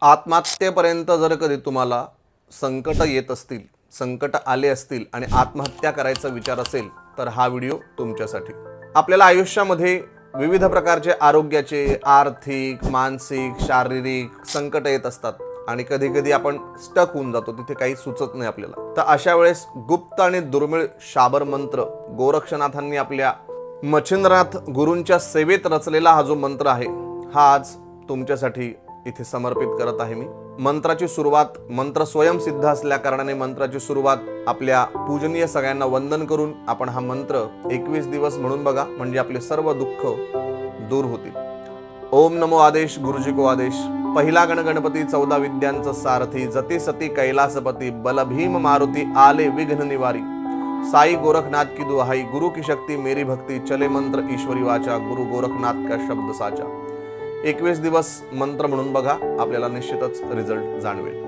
आत्महत्येपर्यंत जर कधी तुम्हाला संकट येत असतील, संकट आले असतील आणि आत्महत्या करायचा विचार असेल तर हा व्हिडिओ तुमच्यासाठी. आपल्याला आयुष्यामध्ये विविध प्रकारचे आरोग्याचे, आर्थिक, मानसिक, शारीरिक संकट येत असतात आणि कधी कधी आपण स्टक होऊन जातो, तिथे काही सुचत नाही आपल्याला. तर अशा वेळेस गुप्त आणि दुर्मिळ शाबर मंत्र गोरक्षनाथांनी आपल्या मच्छिंद्रनाथ गुरूंच्या सेवेत रचलेला हा जो मंत्र आहे, हा आज तुमच्यासाठी इथे समर्पित करत आहे मी. मंत्राची सुरुवात, मंत्र स्वयंसिद्ध असल्या कारणाने मंत्राची सुरुवात आपल्या पूजनीय सगळ्यांना वंदन करून आपण हा मंत्र 21 दिवस म्हणून बघा, म्हणजे आपले सर्व दुःख दूर होतील. ओम नमो आदेश गुरुजी को आदेश. पहिला गणपती 14 विद्यांचा सारथी, जती सती कैलासपती, बल भीम मारुती आले विघ्न निवारी. साई गोरखनाथ की दुहाई, गुरु की शक्ति मेरी भक्ति, चले मंत्र ईश्वरी वाचा, गुरु गोरखनाथ का शब्द साचा. 21 दिवस मंत्र म्हणून बघा, आपल्याला निश्चितच रिझल्ट जाणवेल.